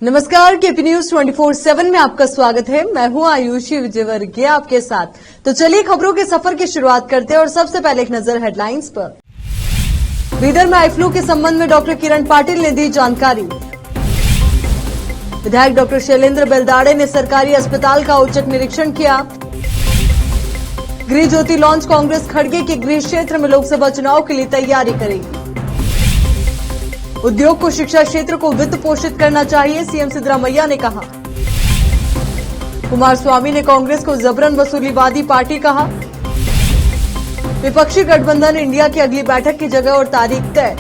नमस्कार, KP news 24/7 में आपका स्वागत है। मैं हूं आयुषी विजयवर्गीय आपके साथ। तो चलिए खबरों के सफर की शुरुआत करते हैं और सबसे पहले एक नजर हेडलाइंस पर। बीदर में आई फ्लू के संबंध में डॉक्टर किरण पाटिल ने दी जानकारी। विधायक डॉक्टर शैलेंद्र बेलदाड़े ने सरकारी अस्पताल का औचक निरीक्षण किया। गृह ज्योति लॉन्च कांग्रेस खड़गे के गृह क्षेत्र में लोकसभा चुनाव के लिए तैयारी करेगी। उद्योग को शिक्षा क्षेत्र को वित्त पोषित करना चाहिए, सीएम सिद्धरामैया ने कहा। कुमारस्वामी ने कांग्रेस को जबरन वसूलीवादी पार्टी कहा। विपक्षी गठबंधन इंडिया की अगली बैठक की जगह और तारीख तय।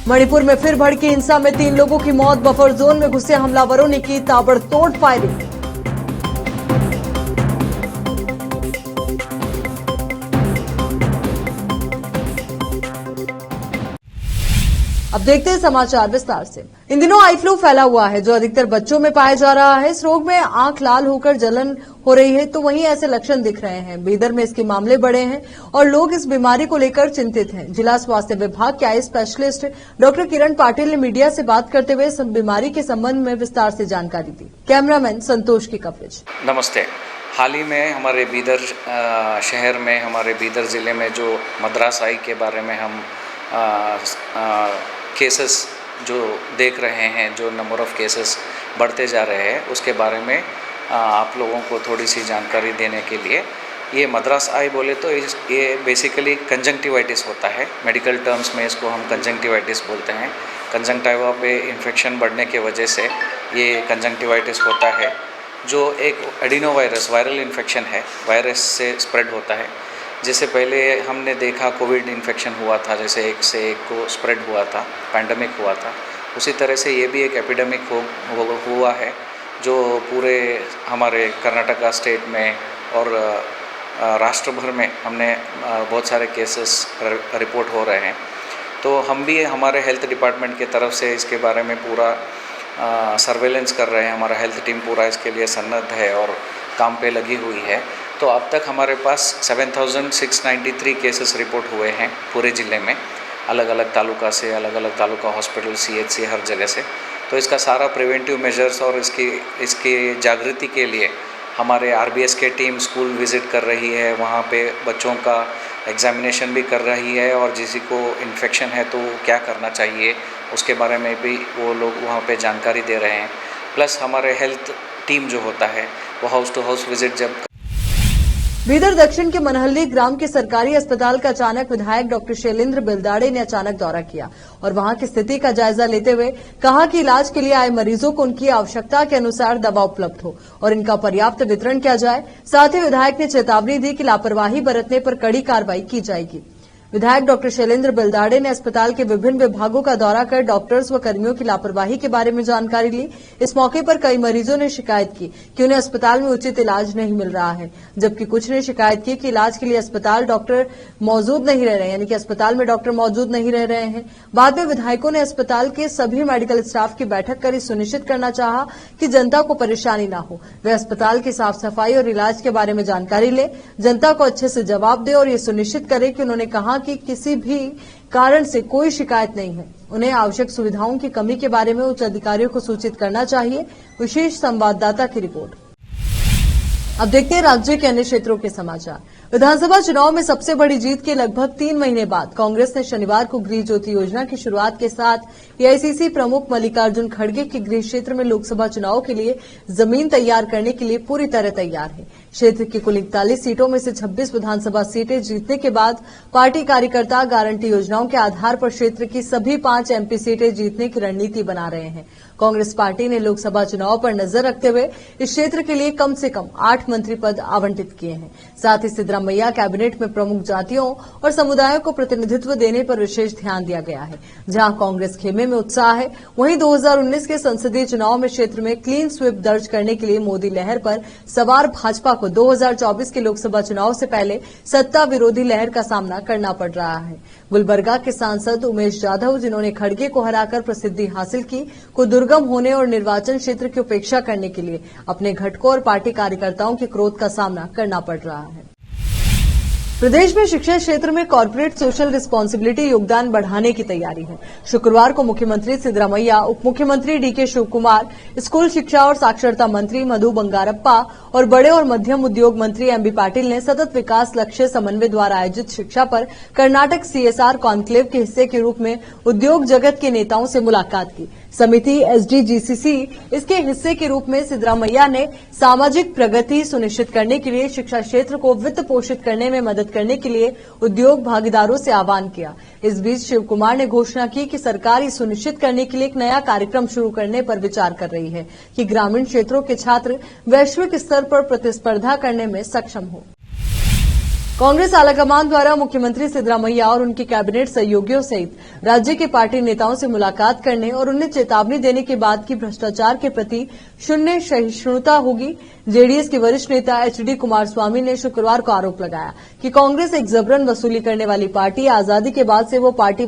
मणिपुर में फिर भड़की हिंसा में 3 लोगों की मौत, बफर जोन में घुसे हमलावरों ने की ताबड़तोड़ फायरिंग। अब देखते हैं समाचार विस्तार से। इन दिनों आई फ्लू फैला हुआ है जो अधिकतर बच्चों में पाया जा रहा है। इस रोग में आंख लाल होकर जलन हो रही है, तो वहीं ऐसे लक्षण दिख रहे हैं। बीदर में इसके मामले बढ़े हैं और लोग इस बीमारी को लेकर चिंतित हैं। जिला स्वास्थ्य विभाग के आई स्पेशलिस्ट डॉक्टर किरण पाटिल ने मीडिया से बात करते हुए इस बीमारी के संबंध में विस्तार से जानकारी दी। कैमरामैन संतोष की कवरेज। नमस्ते। हाल ही में हमारे बीदर शहर में, हमारे बीदर जिले में जो मद्रास आई के बारे में हम केसेस जो देख रहे हैं, जो नंबर ऑफ केसेस बढ़ते जा रहे हैं, उसके बारे में आप लोगों को थोड़ी सी जानकारी देने के लिए, ये मद्रास आई बोले तो ये बेसिकली कंजंक्टिवाइटिस होता है। मेडिकल टर्म्स में इसको हम कंजंक्टिवाइटिस बोलते हैं। कंजंक्टिवा पे इन्फेक्शन बढ़ने के वजह से ये कंजंक्टिवाइटिस होता है, जो एक एडिनोवायरस वायरल इन्फेक्शन है, वायरस से स्प्रेड होता है। जैसे पहले हमने देखा कोविड इन्फेक्शन हुआ था, जैसे एक से एक को स्प्रेड हुआ था, पैंडमिक हुआ था, उसी तरह से ये भी एक एपिडेमिक हुआ है जो पूरे हमारे कर्नाटका स्टेट में और राष्ट्र भर में हमने बहुत सारे केसेस रिपोर्ट हो रहे हैं। तो हम भी हमारे हेल्थ डिपार्टमेंट की तरफ से इसके बारे में पूरा सर्वेलेंस कर रहे हैं। हमारा हेल्थ टीम पूरा इसके लिए सन्नद्ध है और काम पे लगी हुई है। तो अब तक हमारे पास 7693 केसेस रिपोर्ट हुए हैं पूरे ज़िले में, अलग अलग तालुका से, अलग अलग तालुका हॉस्पिटल, सीएचसी, हर जगह से। तो इसका सारा प्रिवेंटिव मेजर्स और इसकी जागृति के लिए हमारे आरबीएस के टीम स्कूल विज़िट कर रही है, वहाँ पे बच्चों का एग्जामिनेशन भी कर रही है और किसी को इन्फेक्शन है तो क्या करना चाहिए उसके बारे में भी वो लोग वहाँ पे जानकारी दे रहे हैं। प्लस हमारे हेल्थ टीम जो होता है वो हाउस टू हाउस विजिट जब। बीदर दक्षिण के मनहल्ली ग्राम के सरकारी अस्पताल का अचानक विधायक डॉक्टर शैलेंद्र बेलदाड़े ने अचानक दौरा किया और वहां की स्थिति का जायजा लेते हुए कहा कि इलाज के लिए आए मरीजों को उनकी आवश्यकता के अनुसार दवा उपलब्ध हो और इनका पर्याप्त वितरण किया जाए। साथ ही विधायक ने चेतावनी दी कि लापरवाही बरतने पर कड़ी कार्रवाई की जाएगी। विधायक डॉक्टर शैलेंद्र बेलदाड़े ने अस्पताल के विभिन्न विभागों का दौरा कर डॉक्टर्स व कर्मियों की लापरवाही के बारे में जानकारी ली। इस मौके पर कई मरीजों ने शिकायत की कि उन्हें अस्पताल में उचित इलाज नहीं मिल रहा है, जबकि कुछ ने शिकायत की कि इलाज के लिए अस्पताल डॉक्टर मौजूद नहीं रह रहे हैं, यानी कि अस्पताल में डॉक्टर मौजूद नहीं रह रहे हैं। बाद में विधायकों ने अस्पताल के सभी मेडिकल स्टाफ की बैठक कर सुनिश्चित करना चाहा कि जनता को परेशानी न हो। वे अस्पताल की साफ सफाई और इलाज के बारे में जानकारी ले, जनता को अच्छे से जवाब दे और ये सुनिश्चित करे कि उन्होंने कहा कि किसी भी कारण से कोई शिकायत नहीं है। उन्हें आवश्यक सुविधाओं की कमी के बारे में उच्च अधिकारियों को सूचित करना चाहिए। विशेष संवाददाता की रिपोर्ट। अब देखते हैं राज्य के अन्य क्षेत्रों के समाचार। विधानसभा चुनाव में सबसे बड़ी जीत के लगभग 3 महीने बाद कांग्रेस ने शनिवार को गृह ज्योति योजना की शुरुआत के साथ एआईसीसी प्रमुख मल्लिकार्जुन खड़गे के गृह क्षेत्र में लोकसभा चुनाव के लिए जमीन तैयार करने के लिए पूरी तरह तैयार है। क्षेत्र की कुल 41 सीटों में से 26 विधानसभा सीटें जीतने के बाद पार्टी कार्यकर्ता गारंटी योजनाओं के आधार पर क्षेत्र की सभी 5 एमपी सीटें जीतने की रणनीति बना रहे हैं। कांग्रेस पार्टी ने लोकसभा चुनाव पर नजर रखते हुए इस क्षेत्र के लिए कम से कम 8 मंत्री पद आवंटित किए हैं। साथ ही सिद्धरामैया कैबिनेट में प्रमुख जातियों और समुदायों को प्रतिनिधित्व देने पर विशेष ध्यान दिया गया है। जहां कांग्रेस खेमे में उत्साह है, वहीं 2019 के संसदीय चुनाव में क्षेत्र में क्लीन स्वीप दर्ज करने के लिए मोदी लहर पर सवार भाजपा को 2024 के लोकसभा चुनाव से पहले सत्ता विरोधी लहर का सामना करना पड़ रहा है। गुलबर्गा के सांसद उमेश जाधव, जिन्होंने खड़गे को हराकर प्रसिद्धि हासिल की, को दुर्गम होने और निर्वाचन क्षेत्र की उपेक्षा करने के लिए अपने घटकों और पार्टी कार्यकर्ताओं के क्रोध का सामना करना पड़ रहा है। प्रदेश में शिक्षा क्षेत्र में कॉर्पोरेट सोशल रिस्पांसिबिलिटी योगदान बढ़ाने की तैयारी है। शुक्रवार को मुख्यमंत्री सिद्धरामैया, उप मुख्यमंत्री डीके शिवकुमार, स्कूल शिक्षा और साक्षरता मंत्री मधु बंगारप्पा और बड़े और मध्यम उद्योग मंत्री एमबी पाटिल ने सतत विकास लक्ष्य समन्वय द्वारा आयोजित शिक्षा पर कर्नाटक सीएसआर कॉन्क्लेव के हिस्से के रूप में उद्योग जगत के नेताओं से मुलाकात की। समिति एसडीजीसीसी इसके हिस्से के रूप में सिद्धरामैया ने सामाजिक प्रगति सुनिश्चित करने के लिए शिक्षा क्षेत्र को वित्त पोषित करने में मदद करने के लिए उद्योग भागीदारों से आह्वान किया। इस बीच शिवकुमार ने घोषणा की कि सरकार ये सुनिश्चित करने के लिए एक नया कार्यक्रम शुरू करने पर विचार कर रही है कि ग्रामीण क्षेत्रों के छात्र वैश्विक स्तर पर प्रतिस्पर्धा करने में सक्षम हो। कांग्रेस आलाकमान द्वारा मुख्यमंत्री सिद्धरामैया और उनके कैबिनेट सहयोगियों सहित राज्य के पार्टी नेताओं से मुलाकात करने और उन्हें चेतावनी देने के बाद की भ्रष्टाचार के प्रति शून्य सहिष्णुता होगी। जेडीएस के वरिष्ठ नेता एचडी कुमारस्वामी ने शुक्रवार को आरोप लगाया कि कांग्रेस एक जबरन वसूली करने वाली पार्टी है। आजादी के बाद से वो पार्टी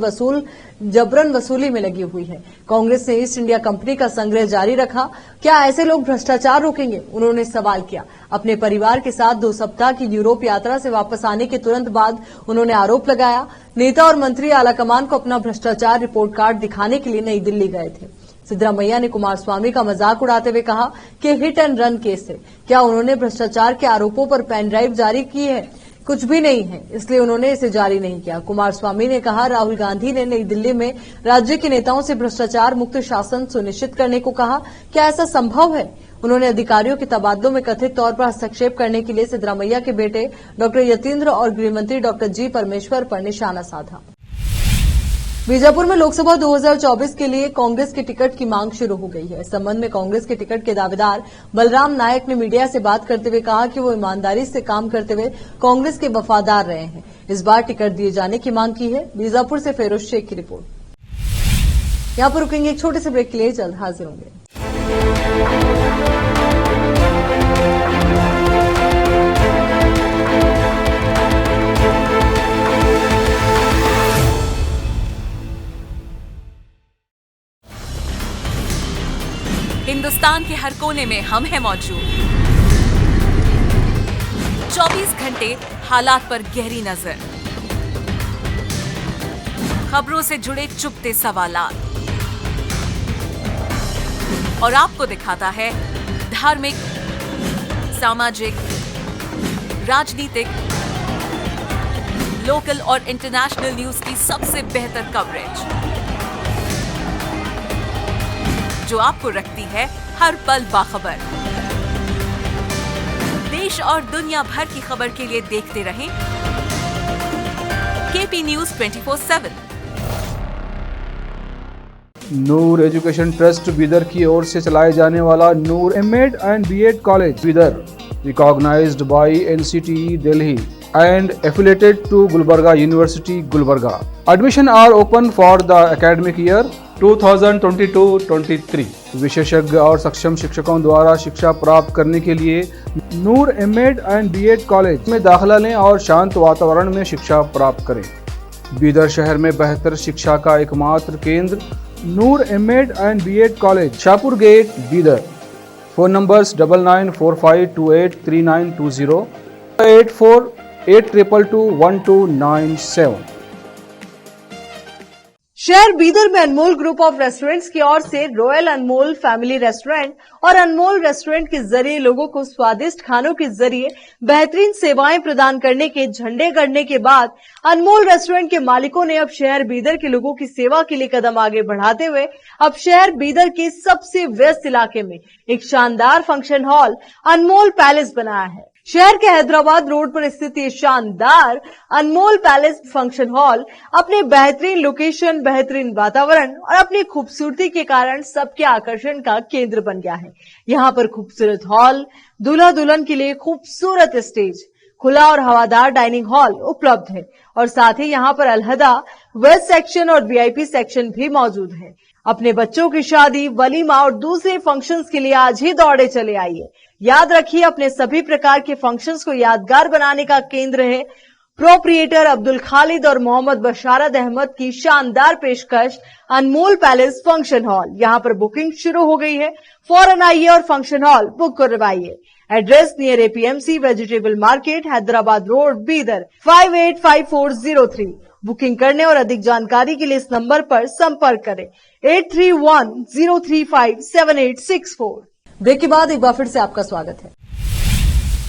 जबरन वसूली में लगी हुई है। कांग्रेस ने ईस्ट इंडिया कंपनी का संग्रह जारी रखा। क्या ऐसे लोग भ्रष्टाचार रोकेंगे? उन्होंने सवाल किया। अपने परिवार के साथ 2 सप्ताह की यूरोप यात्रा से वापस आने के तुरंत बाद उन्होंने आरोप लगाया, नेता और मंत्री आलाकमान को अपना भ्रष्टाचार रिपोर्ट कार्ड दिखाने के लिए नई दिल्ली गए थे। सिद्धरामैया ने कुमारस्वामी का मजाक उड़ाते हुए कहा कि हिट एंड रन केस है। क्या उन्होंने भ्रष्टाचार के आरोपों पर पेन ड्राइव जारी की है? कुछ भी नहीं है, इसलिए उन्होंने इसे जारी नहीं किया। कुमारस्वामी ने कहा, राहुल गांधी ने नई दिल्ली में राज्य के नेताओं से भ्रष्टाचार मुक्त शासन सुनिश्चित करने को कहा। क्या ऐसा संभव है? उन्होंने अधिकारियों के तबादलों में कथित तौर पर हस्तक्षेप करने के लिए सिद्धरामैया के बेटे डॉक्टर यतीन्द्र और गृहमंत्री डॉक्टर जी परमेश्वर पर निशाना साधा। बीजापुर में लोकसभा 2024 के लिए कांग्रेस के टिकट की मांग शुरू हो गई है। इस संबंध में कांग्रेस के टिकट के दावेदार बलराम नायक ने मीडिया से बात करते हुए कहा कि वो ईमानदारी से काम करते हुए कांग्रेस के वफादार रहे हैं। इस बार टिकट दिए जाने की मांग की है। बीजापुर से फेरोज शेख की रिपोर्ट। यहां पर रुकेंगे एक छोटे से ब्रेक के लिए, जल्द हाजिर होंगे। हिंदुस्तान के हर कोने में हम हैं मौजूद। 24 घंटे हालात पर गहरी नजर, खबरों से जुड़े चुपते सवालात और आपको दिखाता है धार्मिक, सामाजिक, राजनीतिक, लोकल और इंटरनेशनल न्यूज की सबसे बेहतर कवरेज जो आपको रखती है हर पल बाखबर। देश और दुनिया भर की खबर के लिए देखते रहें KP news 24/7। Noor education trust Bidar की ओर से चलाए जाने वाला Noor MEd and BEd college Bidar, recognised by NCTE Delhi and affiliated to Gulbarga University, Gulbarga. Admission are open for the academic year 2022-23. विशेषज्ञ और सक्षम शिक्षकों द्वारा शिक्षा प्राप्त करने के लिए नूर एमएड एंड बीएड कॉलेज में दाखिला लें और शांत वातावरण में शिक्षा प्राप्त करें। बीदर शहर में बेहतर शिक्षा का एकमात्र केंद्र Noor MEd and BEd college, Shahpur gate, Bidar. Phone numbers 9945283920, 8482221297। शहर बीदर में अनमोल ग्रुप ऑफ रेस्टोरेंट्स की ओर से रॉयल अनमोल फैमिली रेस्टोरेंट और अनमोल रेस्टोरेंट के जरिए लोगों को स्वादिष्ट खानों के जरिए बेहतरीन सेवाएं प्रदान करने के झंडे गड़ने के बाद अनमोल रेस्टोरेंट के मालिकों ने अब शहर बीदर के लोगों की सेवा के लिए कदम आगे बढ़ाते हुए अब शहर बीदर के सबसे व्यस्त इलाके में एक शानदार फंक्शन हॉल अनमोल पैलेस बनाया है। शहर के हैदराबाद रोड पर स्थित ये शानदार अनमोल पैलेस फंक्शन हॉल अपने बेहतरीन लोकेशन, बेहतरीन वातावरण और अपनी खूबसूरती के कारण सबके आकर्षण का केंद्र बन गया है। यहाँ पर खूबसूरत हॉल, दूल्हा दुल्हन के लिए खूबसूरत स्टेज, खुला और हवादार डाइनिंग हॉल उपलब्ध है और साथ ही यहाँ पर अलहदा वेस्ट सेक्शन और वीआईपी सेक्शन भी मौजूद है। अपने बच्चों की शादी, वलीमा और दूसरे फंक्शंस के लिए आज ही दौड़े चले आइए। याद रखिए, अपने सभी प्रकार के फंक्शंस को यादगार बनाने का केंद्र है प्रोप्रिएटर अब्दुल खालिद और मोहम्मद बशारत अहमद की शानदार पेशकश अनमोल पैलेस फंक्शन हॉल। यहां पर बुकिंग शुरू हो गई है। फौरन आइए और फंक्शन हॉल बुक करवाइए। Address near APMC vegetable market, Hyderabad road, Bidar 585403। Booking करने और अधिक जानकारी के लिए इस नंबर पर संपर्क करें 8310357864। ब्रेक के बाद एक बार फिर से आपका स्वागत है।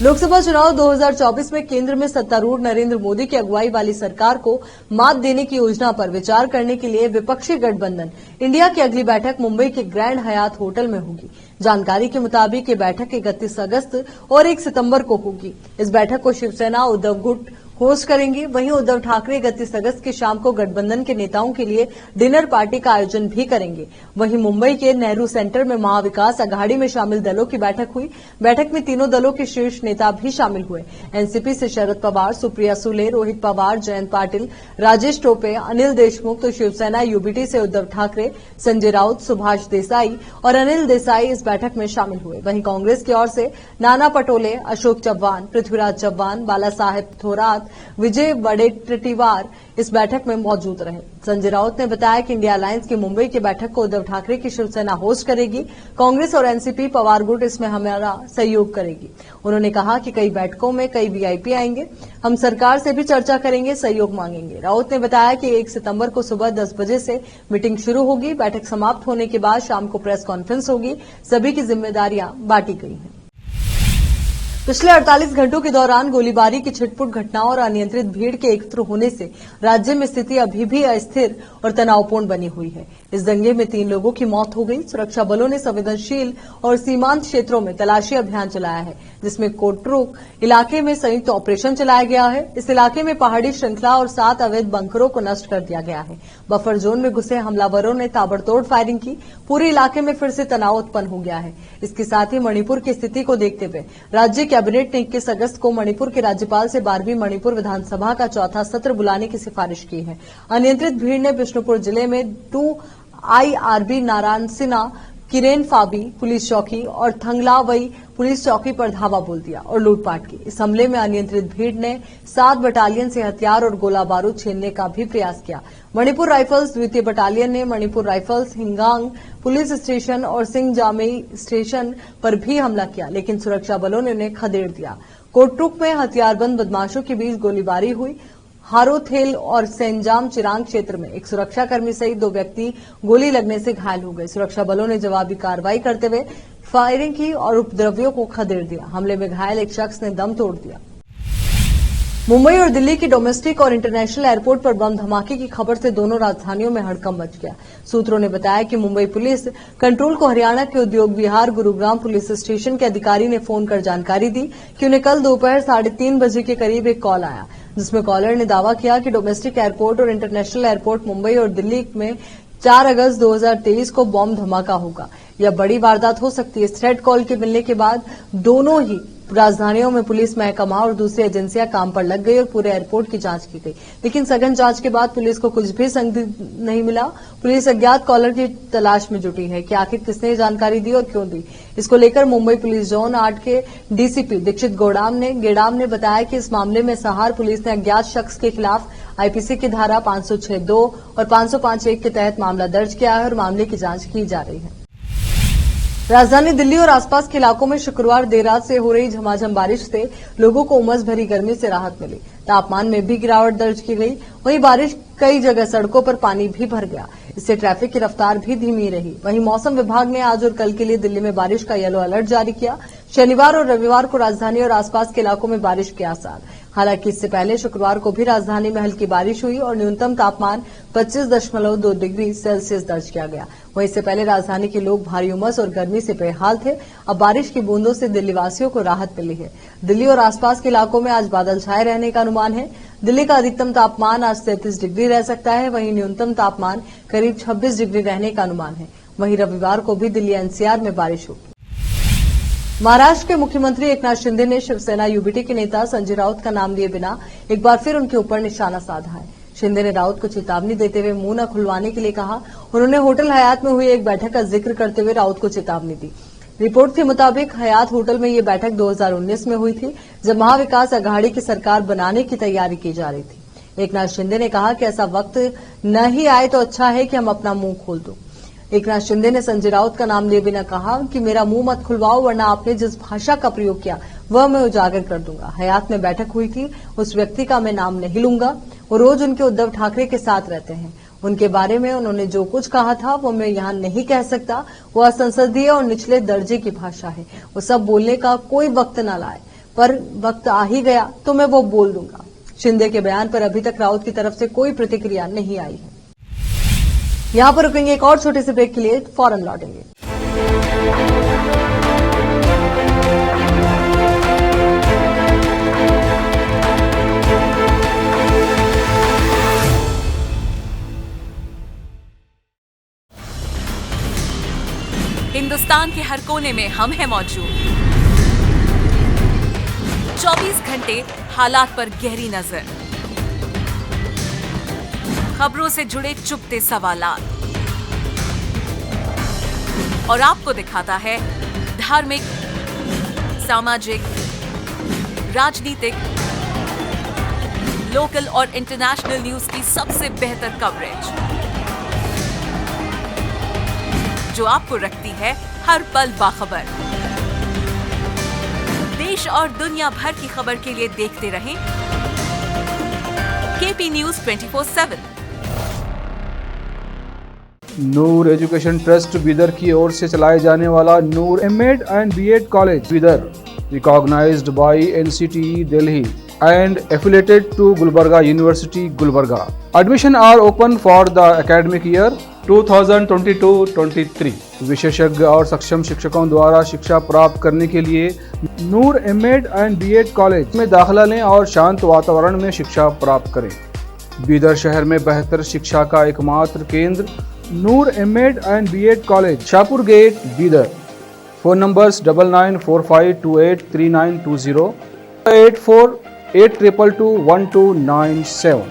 लोकसभा चुनाव 2024 में केंद्र में सत्तारूढ़ नरेंद्र मोदी की अगुवाई वाली सरकार को मात देने की योजना पर विचार करने के लिए विपक्षी गठबंधन इंडिया की अगली बैठक मुंबई के ग्रैंड हयात होटल में होगी। जानकारी के मुताबिक ये बैठक 31 अगस्त और 1 सितंबर को होगी। इस बैठक को शिवसेना उद्धव गुट होस्ट करेंगे। वहीं उद्धव ठाकरे 31 अगस्त की शाम को गठबंधन के नेताओं के लिए डिनर पार्टी का आयोजन भी करेंगे। वहीं मुंबई के नेहरू सेंटर में महाविकास अघाड़ी में शामिल दलों की बैठक हुई। बैठक में तीनों दलों के शीर्ष नेता भी शामिल हुए। एनसीपी से शरद पवार, सुप्रिया सुले, रोहित पवार, जयंत पाटिल, राजेश टोपे, अनिल देशमुख, तो शिवसेना यूबीटी से उद्धव ठाकरे, संजय राउत, सुभाष देसाई और अनिल देसाई इस बैठक में शामिल हुए। वहीं कांग्रेस की ओर से नाना पटोले, अशोक चव्हाण, पृथ्वीराज चव्हाण, बाला साहेब थोरात, विजय वडेट्टीवार इस बैठक में मौजूद रहे। संजय राउत ने बताया कि इंडिया अलायंस की मुंबई की बैठक को उद्धव ठाकरे की शिवसेना होस्ट करेगी। कांग्रेस और एनसीपी पवार गुट इसमें हमारा सहयोग करेगी। उन्होंने कहा कि कई बैठकों में कई वीआईपी आएंगे। हम सरकार से भी चर्चा करेंगे, सहयोग मांगेंगे। राउत ने बताया कि 1 सितंबर को सुबह 10 बजे से मीटिंग शुरू होगी। बैठक समाप्त होने के बाद शाम को प्रेस कॉन्फ्रेंस होगी। सभी की जिम्मेदारियां बांटी गई हैं। पिछले 48 घंटों के दौरान गोलीबारी की छिटपुट घटनाओं और अनियंत्रित भीड़ के एकत्र होने से राज्य में स्थिति अभी भी अस्थिर और तनावपूर्ण बनी हुई है। इस दंगे में 3 लोगों की मौत हो गई। सुरक्षा बलों ने संवेदनशील और सीमांत क्षेत्रों में तलाशी अभियान चलाया है, जिसमें कोटरुक इलाके में संयुक्त ऑपरेशन चलाया गया है। इस इलाके में पहाड़ी श्रृंखला और 7 अवैध बंकरों को नष्ट कर दिया गया है। बफर जोन में घुसे हमलावरों ने ताबड़तोड़ फायरिंग की। पूरे इलाके में फिर से तनाव उत्पन्न हो गया है। इसके साथ ही मणिपुर की स्थिति को देखते हुए राज्य कैबिनेट ने 21 अगस्त को मणिपुर के राज्यपाल से 12वीं मणिपुर विधानसभा का चौथा सत्र बुलाने की सिफारिश की है। अनियंत्रित भीड़ ने बिष्णुपुर जिले में 2 IRB नारायणसिना, किरेन फाबी पुलिस चौकी और थंगलावई पुलिस चौकी पर धावा बोल दिया और लूटपाट की। इस हमले में अनियंत्रित भीड़ ने 7 बटालियन से हथियार और गोला बारूद छीनने का भी प्रयास किया। मणिपुर राइफल्स 2वीं बटालियन ने Manipur rifles Heingang police station और सिंगजामेई स्टेशन पर भी हमला किया, लेकिन सुरक्षा बलों ने उन्हें खदेड़ दिया। कोटरुक में हथियारबंद बदमाशों के बीच गोलीबारी हुई। हारोथेल और सेंजाम चिरांग क्षेत्र में एक सुरक्षाकर्मी सहित 2 व्यक्ति गोली लगने से घायल हो गए। सुरक्षा बलों ने जवाबी कार्रवाई करते हुए फायरिंग की और उपद्रवियों को खदेड़ दिया। हमले में घायल एक शख्स ने दम तोड़ दिया। मुंबई और दिल्ली की डोमेस्टिक और इंटरनेशनल एयरपोर्ट पर बम धमाके की खबर से दोनों राजधानियों में हड़कंप मच गया। सूत्रों ने बताया कि मुंबई पुलिस कंट्रोल को हरियाणा के उद्योग विहार गुरुग्राम पुलिस स्टेशन के अधिकारी ने फोन कर जानकारी दी कि उन्हें कल दोपहर 3:30 बजे के करीब एक कॉल आया, जिसमें कॉलर ने दावा किया कि डोमेस्टिक एयरपोर्ट और इंटरनेशनल एयरपोर्ट मुंबई और दिल्ली में 4 अगस्त 2023 को बम धमाका होगा। यह बड़ी वारदात हो सकती है। इस थ्रेट कॉल के मिलने के बाद दोनों ही राजधानियों में पुलिस महकमा और दूसरी एजेंसियां काम पर लग गई और पूरे एयरपोर्ट की जांच की गई, लेकिन सघन जांच के बाद पुलिस को कुछ भी संदिग्ध नहीं मिला। पुलिस अज्ञात कॉलर की तलाश में जुटी है कि आखिर किसने जानकारी दी और क्यों दी। इसको लेकर मुंबई पुलिस जोन 8 के डीसीपी दीक्षित गेड़ाम ने बताया कि इस मामले में सहार पुलिस ने अज्ञात शख्स के खिलाफ आईपीसी की धारा 506(2) और 505(1) के तहत मामला दर्ज किया है और मामले की जांच की जा रही है। राजधानी दिल्ली और आसपास के इलाकों में शुक्रवार देर रात से हो रही झमाझम बारिश से लोगों को उमस भरी गर्मी से राहत मिली। तापमान में भी गिरावट दर्ज की गई। वहीं बारिश कई जगह सड़कों पर पानी भी भर गया। इससे ट्रैफिक की रफ्तार भी धीमी रही। वहीं मौसम विभाग ने आज और कल के लिए दिल्ली में बारिश का येलो अलर्ट जारी किया। शनिवार और रविवार को राजधानी और आसपास के इलाकों में बारिश के आसार। हालांकि इससे पहले शुक्रवार को भी राजधानी में हल्की बारिश हुई और न्यूनतम तापमान 25.2 डिग्री सेल्सियस दर्ज किया गया। वहीं इससे पहले राजधानी के लोग भारी उमस और गर्मी से बेहाल थे। अब बारिश की बूंदों से दिल्ली वासियों को राहत मिली है। दिल्ली और आसपास के इलाकों में आज बादल छाए रहने का अनुमान है। दिल्ली का अधिकतम तापमान आज 33 डिग्री रह सकता है। वहीं न्यूनतम तापमान करीब 26 डिग्री रहने का अनुमान है। वहीं रविवार को भी दिल्ली एनसीआर में बारिश होगी। महाराष्ट्र के मुख्यमंत्री एकनाथ शिंदे ने शिवसेना यूबीटी के नेता संजय राउत का नाम लिए बिना एक बार फिर उनके ऊपर निशाना साधा है। शिंदे ने राउत को चेतावनी देते हुए मुंह न खुलवाने के लिए कहा। उन्होंने होटल हयात में हुई एक बैठक का जिक्र करते हुए राउत को चेतावनी दी। रिपोर्ट के मुताबिक हयात होटल में ये बैठक 2019 में हुई थी, जब महाविकास अघाड़ी की सरकार बनाने की तैयारी की जा रही थी। एकनाथ शिंदे ने कहा कि ऐसा वक्त न ही आए तो अच्छा है कि हम अपना मुंह खोल दो। एकनाथ शिंदे ने संजय राउत का नाम लिए बिना कहा कि मेरा मुंह मत खुलवाओ, वरना आपने जिस भाषा का प्रयोग किया वह मैं उजागर कर दूंगा। हयात में बैठक हुई थी, उस व्यक्ति का मैं नाम नहीं लूंगा। वो रोज उनके उद्धव ठाकरे के साथ रहते हैं। उनके बारे में उन्होंने जो कुछ कहा था वो मैं यहां नहीं कह सकता। वो असंसदीय और निचले दर्जे की भाषा है। वो सब बोलने का कोई वक्त न लाए, पर वक्त आ ही गया तो मैं वो बोल दूंगा। शिंदे के बयान पर अभी तक राउत की तरफ से कोई प्रतिक्रिया नहीं आई है। यहां पर रुकेंगे एक और छोटे से ब्रेक के लिए, फौरन लौटेंगे। हिंदुस्तान के हर कोने में हम हैं मौजूद। 24 घंटे हालात पर गहरी नजर, खबरों से जुड़े चुभते सवालात, और आपको दिखाता है धार्मिक, सामाजिक, राजनीतिक, लोकल और इंटरनेशनल न्यूज की सबसे बेहतर कवरेज, जो आपको रखती है हर पल बाखबर। देश और दुनिया भर की खबर के लिए देखते रहें KP news 24/7। Noor education trust Bidar की ओर से चलाए जाने वाला Noor MEd and BEd college Bidar, recognised by NCTE Delhi and affiliated to Gulbarga University, Gulbarga. Admission are open for the academic year 2022-23. विशेषज्ञ और सक्षम शिक्षकों द्वारा शिक्षा प्राप्त करने के लिए नूर एमएड एंड बीएड कॉलेज में दाखिला लें और शांत वातावरण में शिक्षा प्राप्त करें। बीदर शहर में बेहतर शिक्षा का एकमात्र केंद्र Noor MEd and BEd college, Shahpur gate, Bidar. Phone numbers 9945283920, 8482221297।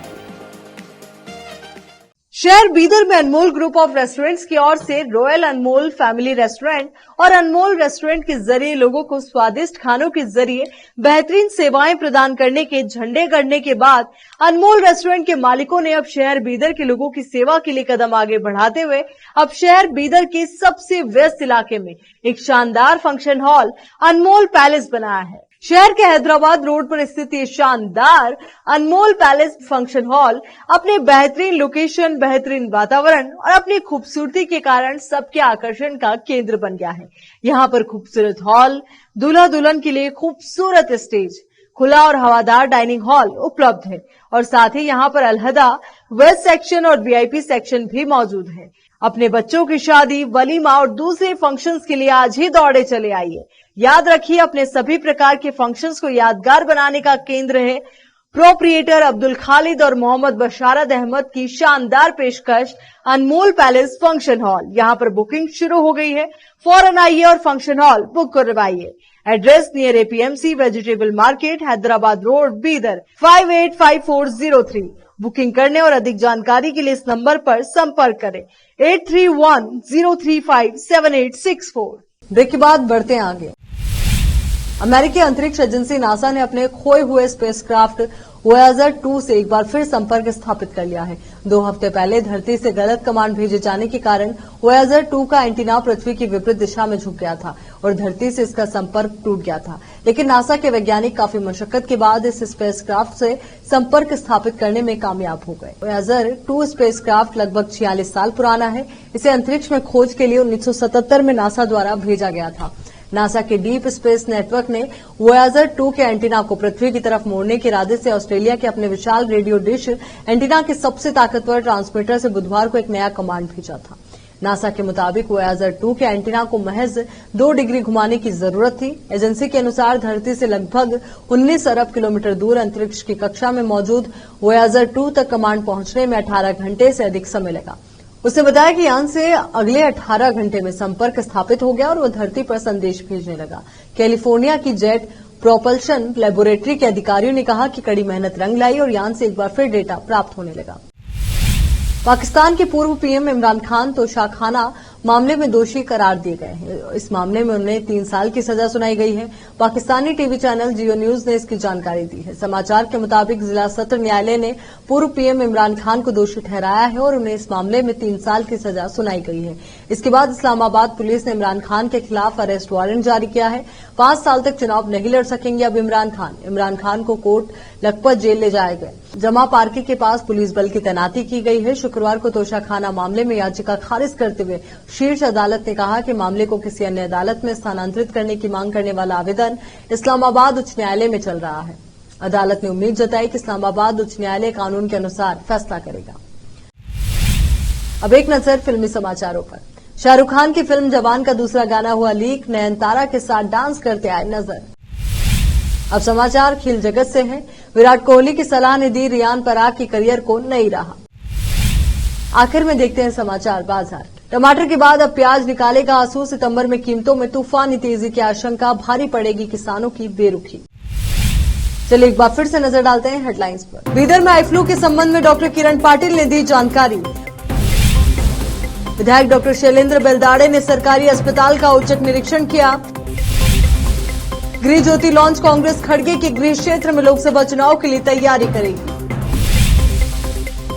शहर बीदर में अनमोल ग्रुप ऑफ रेस्टोरेंट्स की ओर से रॉयल अनमोल फैमिली रेस्टोरेंट और अनमोल रेस्टोरेंट के जरिए लोगों को स्वादिष्ट खानों के जरिए बेहतरीन सेवाएं प्रदान करने के झंडे गड़ने के बाद अनमोल रेस्टोरेंट के मालिकों ने अब शहर बीदर के लोगों की सेवा के लिए कदम आगे बढ़ाते हुए अब शहर बीदर के सबसे व्यस्त इलाके में एक शानदार फंक्शन हॉल अनमोल पैलेस बनाया है। शहर के हैदराबाद रोड पर स्थित ये शानदार अनमोल पैलेस फंक्शन हॉल अपने बेहतरीन लोकेशन, बेहतरीन वातावरण और अपनी खूबसूरती के कारण सबके आकर्षण का केंद्र बन गया है। यहाँ पर खूबसूरत हॉल, दूल्हा दुल्हन के लिए खूबसूरत स्टेज, खुला और हवादार डाइनिंग हॉल उपलब्ध है और साथ ही यहाँ पर अलहदा वेस्ट सेक्शन और वीआईपी सेक्शन भी मौजूद है। अपने बच्चों की शादी, वलीमा और दूसरे फंक्शंस के लिए आज ही दौड़े चले आइए। याद रखिए, अपने सभी प्रकार के फंक्शंस को यादगार बनाने का केंद्र है प्रोप्रिएटर अब्दुल खालिद और मोहम्मद बशारत अहमद की शानदार पेशकश अनमोल पैलेस फंक्शन हॉल। यहाँ पर बुकिंग शुरू हो गई है, फौरन आइए और फंक्शन हॉल बुक करवाइए। Address near APMC vegetable market, Hyderabad road, Bidar 585403। Booking करने और अधिक जानकारी के लिए इस नंबर पर संपर्क करें 8310357864। ब्रेक के बाद बढ़ते हैं आगे। अमेरिकी अंतरिक्ष एजेंसी नासा ने अपने खोए हुए स्पेसक्राफ्ट वोयाजर 2 से एक बार फिर संपर्क स्थापित कर लिया है। 2 हफ्ते पहले धरती से गलत कमांड भेजे जाने के कारण वोयाजर 2 का एंटीना पृथ्वी की विपरीत दिशा में झुक गया था और धरती से इसका संपर्क टूट गया था। लेकिन नासा के वैज्ञानिक काफी मशक्कत के बाद इस स्पेसक्राफ्ट से संपर्क स्थापित करने में कामयाब हो गए। वोयाजर 2 स्पेसक्राफ्ट लगभग 46 साल पुराना है। इसे अंतरिक्ष में खोज के लिए 1977 में नासा द्वारा भेजा गया था। नासा के डीप स्पेस नेटवर्क ने वोयाजर 2 के एंटीना को पृथ्वी की तरफ मोड़ने के इरादे से ऑस्ट्रेलिया के अपने विशाल रेडियो डिश एंटीना के सबसे ताकतवर ट्रांसमीटर से बुधवार को एक नया कमांड भेजा था। नासा के मुताबिक वोयाजर 2 के एंटीना को महज 2 डिग्री घुमाने की जरूरत थी। एजेंसी के अनुसार धरती से लगभग 19 अरब किलोमीटर दूर अंतरिक्ष की कक्षा में मौजूद वोयाजर 2 तक कमांड पहुंचने में 18 घंटे से अधिक समय लगा। उसने बताया कि यान से अगले 18 घंटे में संपर्क स्थापित हो गया और वो धरती पर संदेश भेजने लगा। कैलिफोर्निया की जेट प्रोपल्शन लेबोरेटरी के अधिकारियों ने कहा कि कड़ी मेहनत रंग लाई और यान से एक बार फिर डेटा प्राप्त होने लगा। पाकिस्तान के पूर्व पीएम इमरान खान तोशाखाना मामले में दोषी करार दिए गए हैं। इस मामले में उन्हें 3 साल की सजा सुनाई गई है। पाकिस्तानी टीवी चैनल जियो न्यूज ने इसकी जानकारी दी है। समाचार के मुताबिक जिला सत्र न्यायालय ने पूर्व पीएम इमरान खान को दोषी ठहराया है और उन्हें इस मामले में 3 साल की सजा सुनाई गई है। इसके बाद इस्लामाबाद पुलिस ने इमरान खान के खिलाफ अरेस्ट वारंट जारी किया है। 5 साल तक चुनाव नहीं लड़ सकेंगे अब इमरान खान को कोर्ट लखपत जेल ले जाएगा। जमा पार्की के पास पुलिस बल की तैनाती की गई है। शुक्रवार को तोशाखाना मामले में याचिका खारिज करते हुए शीर्ष अदालत ने कहा कि मामले को किसी अन्य अदालत में स्थानांतरित करने की मांग करने वाला आवेदन इस्लामाबाद उच्च न्यायालय में चल रहा है। अदालत ने उम्मीद जताई कि इस्लामाबाद उच्च न्यायालय कानून के अनुसार फैसला करेगा। अब एक नजर फिल्मी समाचारों पर। शाहरुख खान की फिल्म जवान का दूसरा गाना हुआ लीक। नयनतारा के साथ डांस करते आए नजर। अब समाचार खेल जगत से हैं। विराट कोहली की सलाह ने दी रियान पराग की करियर को नई राह। आखिर में देखते हैं समाचार बाजार। टमाटर के बाद अब प्याज निकालेगा आंसू। सितंबर में कीमतों में तूफानी तेजी की आशंका। भारी पड़ेगी किसानों की बेरुखी। चलिए एक बार फिर से नजर डालते हैं हेडलाइंस पर। बीदर में आई फ्लू के संबंध में डॉक्टर किरण पाटिल ने दी जानकारी। विधायक डॉक्टर शैलेंद्र बेलदाड़े ने सरकारी अस्पताल का औचक निरीक्षण किया। गृह ज्योति लॉन्च। कांग्रेस खड़गे के गृह क्षेत्र में लोकसभा चुनाव के लिए तैयारी करेगी।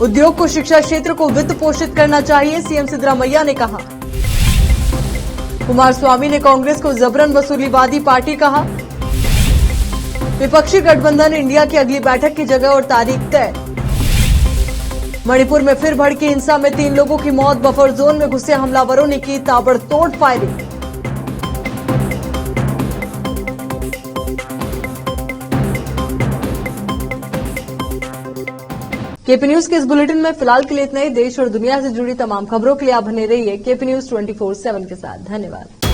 उद्योग को शिक्षा क्षेत्र को वित्त पोषित करना चाहिए, सीएम सिद्धरामैया ने कहा। कुमारस्वामी ने कांग्रेस को जबरन वसूलीवादी पार्टी कहा। विपक्षी गठबंधन इंडिया की अगली बैठक की जगह और तारीख तय। मणिपुर में फिर भड़की हिंसा में 3 लोगों की मौत। बफर जोन में घुसे हमलावरों ने की ताबड़तोड़ फायरिंग। केपी न्यूज के इस बुलेटिन में फिलहाल के लिए इतना ही। देश और दुनिया से जुड़ी तमाम खबरों के लिए आप बने रहिए केपी न्यूज 24/7 के साथ। धन्यवाद।